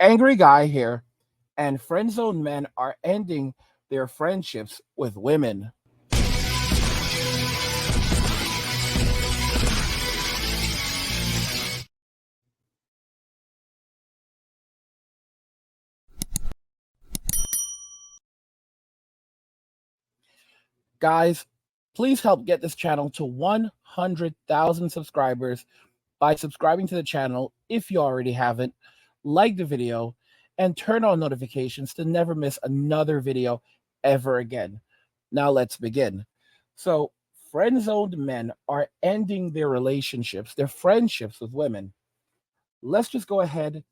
Angry guy here, and friendzone men are ending their friendships with women. Guys, please help get this channel to 100,000 subscribers by subscribing to the channel if you already haven't, like the video, and turn on notifications to never miss another video ever again. Now let's begin. So, friend-zoned men are ending their relationships, their friendships with women. Let's just go ahead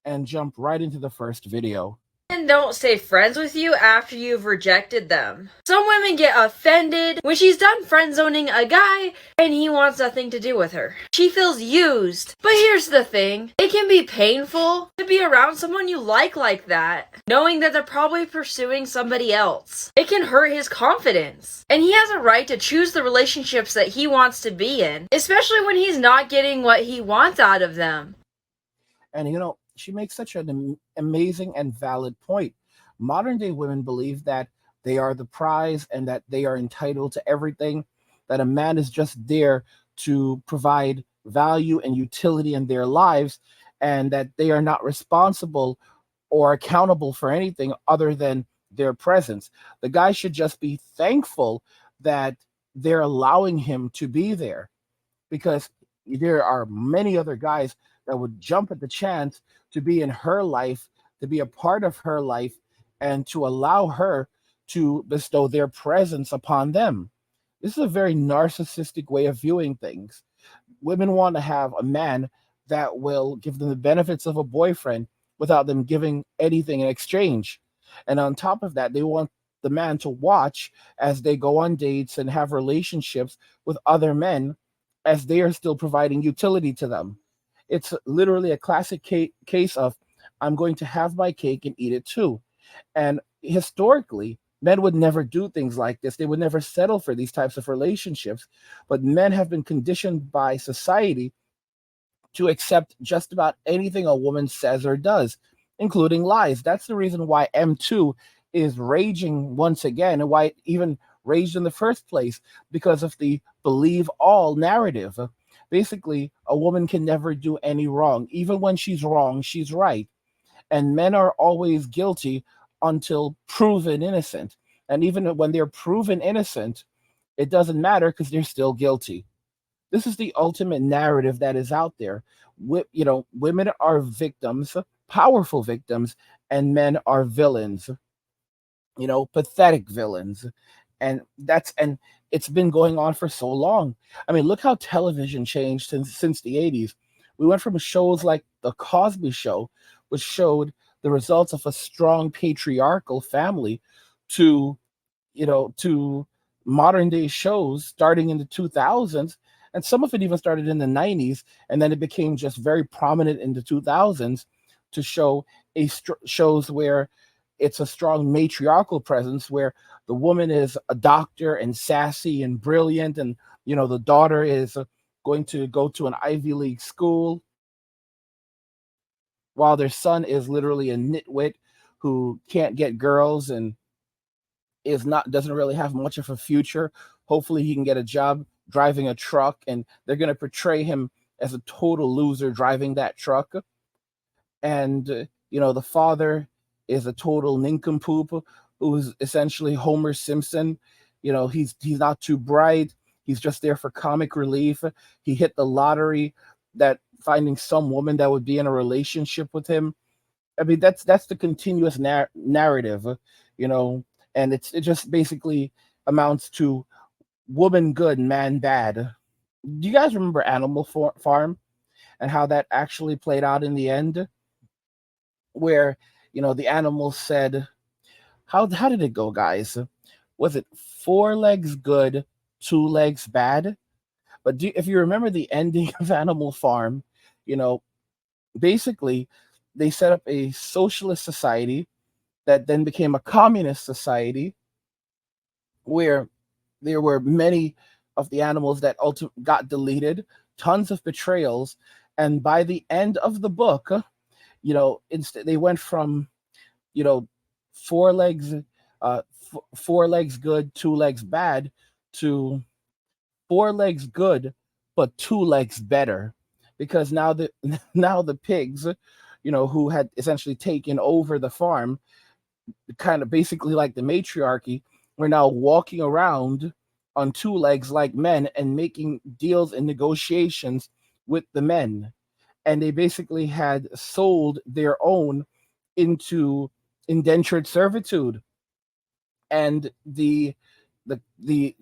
and jump right into the first video. Men don't stay friends with you after you've rejected them. Some women get offended when she's done friend-zoning a guy and he wants nothing to do with her. She feels used. But here's the thing. It can be painful to be around someone you like that, knowing that they're probably pursuing somebody else. It can hurt his confidence. And he has a right to choose the relationships that he wants to be in, especially when he's not getting what he wants out of them. And she makes such an amazing and valid point. Modern day women believe that they are the prize and that they are entitled to everything, that a man is just there to provide value and utility in their lives, and that they are not responsible or accountable for anything other than their presence. The guy should just be thankful that they're allowing him to be there, because there are many other guys that would jump at the chance to be in her life, to be a part of her life, and to allow her to bestow their presence upon them. This is a very narcissistic way of viewing things. Women want to have a man that will give them the benefits of a boyfriend without them giving anything in exchange. And on top of that, they want the man to watch as they go on dates and have relationships with other men as they are still providing utility to them. It's literally a classic case of, I'm going to have my cake and eat it too. And historically, men would never do things like this. They would never settle for these types of relationships. But men have been conditioned by society to accept just about anything a woman says or does, including lies. That's the reason why M2 is raging once again, and why it even raged in the first place, because of the believe all narrative. Basically, a woman can never do any wrong. Even when she's wrong, she's right. And men are always guilty until proven innocent. And even when they're proven innocent, it doesn't matter because they're still guilty. This is the ultimate narrative that is out there. Women are victims, powerful victims, and men are villains. Pathetic villains. And it's been going on for so long. I mean, look how television changed since the 80s. We went from shows like The Cosby Show, which showed the results of a strong patriarchal family, to modern day shows starting in the 2000s, and some of it even started in the 90s, and then it became just very prominent in the 2000s to show shows where it's a strong matriarchal presence, where the woman is a doctor and sassy and brilliant, and the daughter is going to go to an Ivy League school, while their son is literally a nitwit who can't get girls and doesn't really have much of a future. Hopefully he can get a job driving a truck, and they're going to portray him as a total loser driving that truck. And the father is a total nincompoop who's essentially Homer Simpson. He's not too bright. He's just there for comic relief. He hit the lottery, that finding some woman that would be in a relationship with him. I mean, that's the continuous narrative, and it just basically amounts to woman good, man bad. Do you guys remember Animal Farm and how that actually played out in the end? Where the animals said, how did it go, guys? Was it 4 legs good, 2 legs bad? But if you remember the ending of Animal Farm, basically they set up a socialist society that then became a communist society, where there were many of the animals that got deleted, tons of betrayals, and by the end of the book, Instead they went from, you know, four legs, four legs good, two legs bad, to four legs good, but two legs better, because now the now the pigs, who had essentially taken over the farm, kind of basically like the matriarchy, were now walking around on two legs like men and making deals and negotiations with the men. And they basically had sold their own into indentured servitude. And the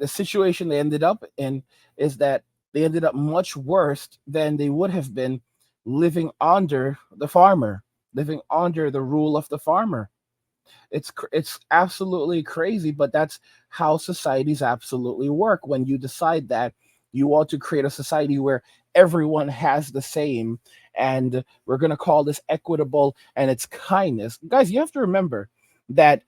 situation they ended up in is that they ended up much worse than they would have been living under the farmer, living under the rule of the farmer. It's absolutely crazy, but that's how societies absolutely work. When you decide that you want to create a society where everyone has the same, and we're going to call this equitable and it's kindness. Guys, you have to remember that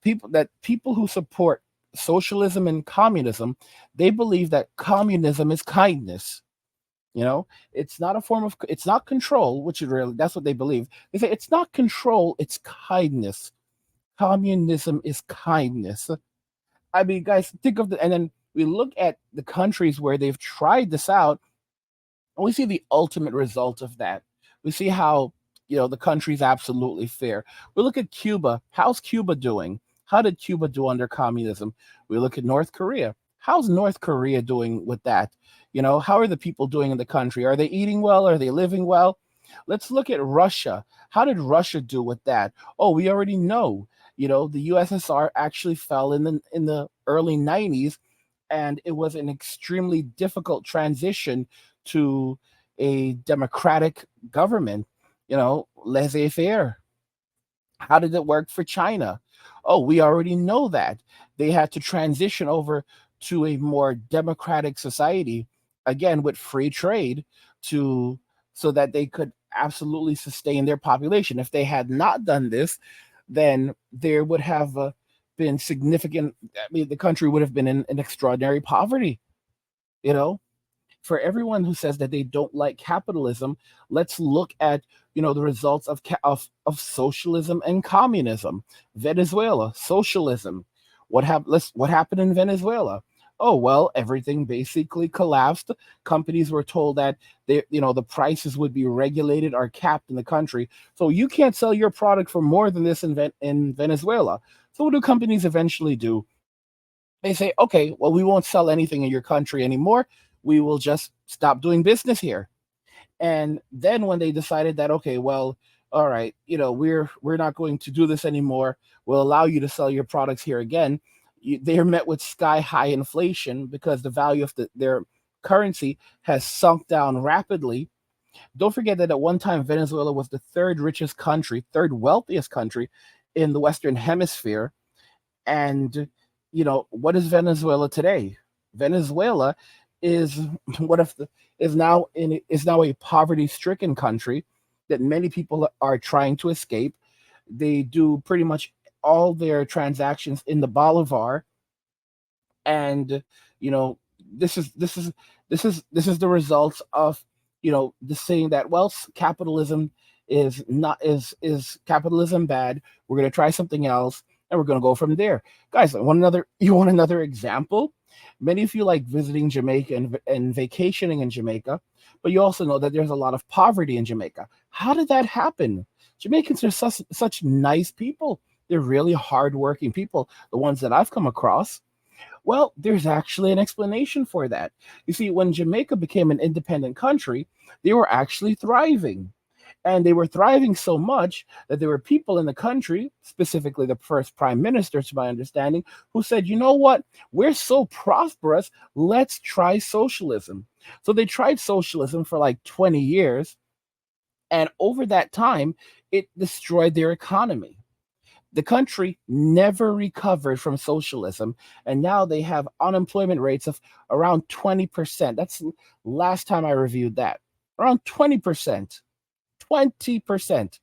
people who support socialism and communism, they believe that communism is kindness. It's not a form of, it's not control, which is really, that's what they believe. They say it's not control, it's kindness. Communism is kindness. I mean, guys, think of and then we look at the countries where they've tried this out, and we see the ultimate result of that. We see how, the country's absolutely fair. We look at Cuba. How's Cuba doing? How did Cuba do under communism? We look at North Korea. How's North Korea doing with that? How are the people doing in the country? Are they eating well? Are they living well? Let's look at Russia. How did Russia do with that? Oh, we already know. The USSR actually fell in the early 90s, and it was an extremely difficult transition to a democratic government, laissez-faire. How did it work for China? Oh, we already know that. They had to transition over to a more democratic society, again with free trade, to so that they could absolutely sustain their population. If they had not done this, then there would have been significant, I mean, the country would have been in extraordinary poverty, you know? For everyone who says that they don't like capitalism, let's look at, the results of socialism and communism. Venezuela, socialism. What happened in Venezuela? Oh well, everything basically collapsed. Companies were told that the prices would be regulated or capped in the country, so you can't sell your product for more than this in Venezuela. So what do companies eventually do? They say, okay, well, we won't sell anything in your country anymore. We will just stop doing business here. And then when they decided that, okay, well, all right, we're not going to do this anymore. We'll allow you to sell your products here again. They're met with sky high inflation because the value of their currency has sunk down rapidly. Don't forget that at one time, Venezuela was the third richest country, third wealthiest country in the Western Hemisphere. And what is Venezuela today? Venezuela is one of the is now a poverty-stricken country that many people are trying to escape. They do pretty much all their transactions in the bolivar, and you know this is the results of the saying that, well, capitalism is not is capitalism bad. We're going to try something else, and we're going to go from there. Guys, you want another example? Many of you like visiting Jamaica and vacationing in Jamaica, but you also know that there's a lot of poverty in Jamaica. How did that happen? Jamaicans are such nice people. They're really hardworking people, the ones that I've come across. Well, there's actually an explanation for that. You see, when Jamaica became an independent country, they were actually thriving. And they were thriving so much that there were people in the country, specifically the first prime minister, to my understanding, who said, you know what? We're so prosperous, let's try socialism. So they tried socialism for like 20 years. And over that time, it destroyed their economy. The country never recovered from socialism, and now they have unemployment rates of around 20%. That's last time I reviewed that. Around 20%. 20%.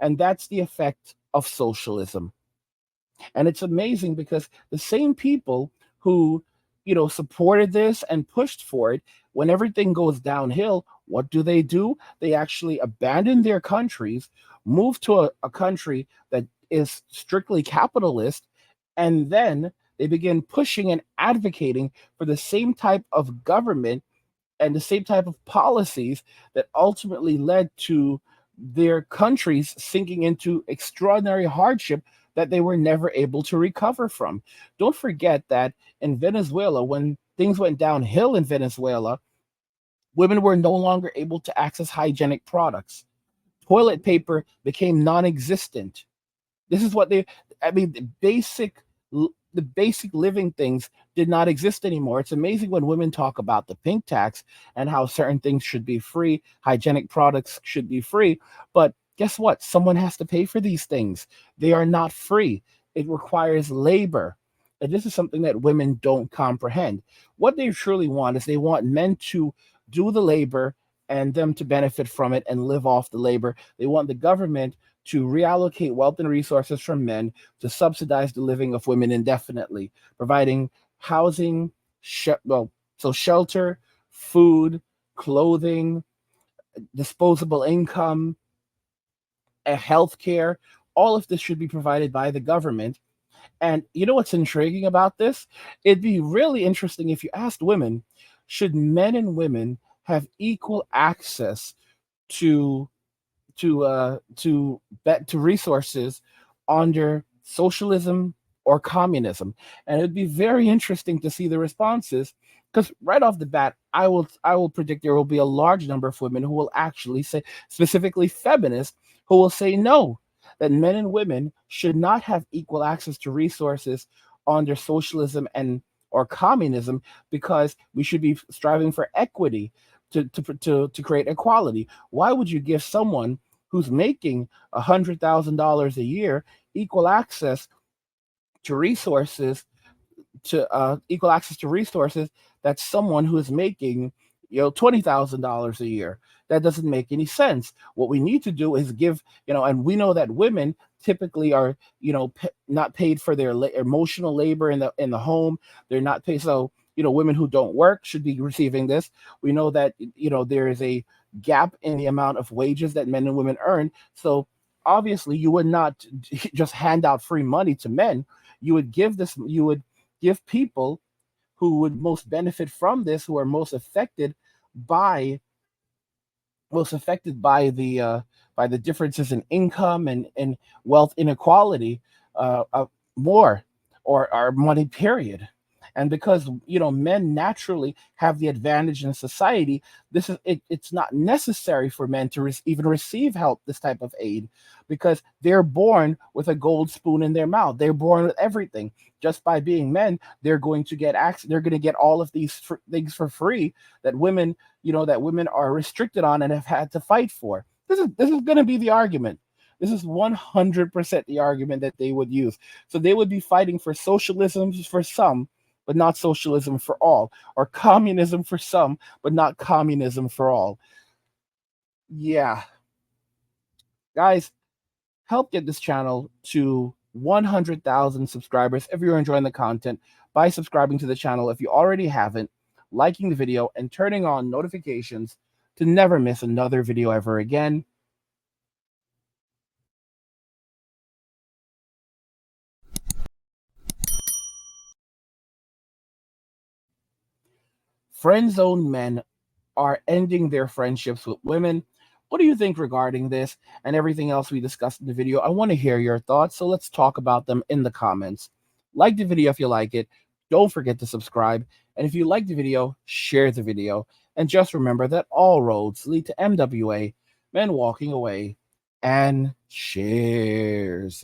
And that's the effect of socialism. And it's amazing because the same people who supported this and pushed for it. When everything goes downhill, what do? They actually abandon their countries, move to a country that is strictly capitalist, and then they begin pushing and advocating for the same type of government and the same type of policies that ultimately led to their countries sinking into extraordinary hardship that they were never able to recover from. Don't forget that in Venezuela, when things went downhill in Venezuela, women were no longer able to access hygienic products. Toilet paper became non existent. This is what I mean, the basic living things did not exist anymore. It's amazing when women talk about the pink tax and how certain things should be free, hygienic products should be free. But guess what? Someone has to pay for these things. They are not free. It requires labor. And this is something that women don't comprehend. What they truly want is they want men to do the labor and them to benefit from it and live off the labor. They want the government to reallocate wealth and resources from men to subsidize the living of women indefinitely, providing housing, shelter, food, clothing, disposable income, health care. All of this should be provided by the government. And you know what's intriguing about this? It'd be really interesting if you asked women, should men and women have equal access to to resources under socialism or communism? And it'd be very interesting to see the responses, because right off the bat, I will predict there will be a large number of women who will actually say, specifically feminists, who will say no, that men and women should not have equal access to resources under socialism and or communism, because we should be striving for equity to create equality. Why would you give someone who's making $100,000 a year equal access to resources that's someone who is making $20,000 a year? That doesn't make any sense. What we need to do is give, and we know that women typically are not paid for their emotional labor in the home. They're not paid. So women who don't work should be receiving this. We know that there is a gap in the amount of wages that men and women earn. So obviously you would not just hand out free money to men. You would give people who would most benefit from this, who are by most affected by the differences in income and wealth inequality, more, or our money period. And because men naturally have the advantage in society, it's not necessary for men to even receive help, this type of aid, because they're born with a gold spoon in their mouth. They're born with everything. Just by being men, they're going to get access. They're going to get all of these things for free that women are restricted on and have had to fight for. This is going to be the argument. This is 100% the argument that they would use. So they would be fighting for socialism for some, but not socialism for all, or communism for some, but not communism for all. Yeah. Guys, help get this channel to 100,000 subscribers if you're enjoying the content by subscribing to the channel if you already haven't, liking the video, and turning on notifications to never miss another video ever again. Friendzone men are ending their friendships with women. What do you think regarding this and everything else we discussed in the video? I want to hear your thoughts, so let's talk about them in the comments. Like the video if you like it. Don't forget to subscribe. And if you like the video, share the video. And just remember that all roads lead to MWA, men walking away, and cheers.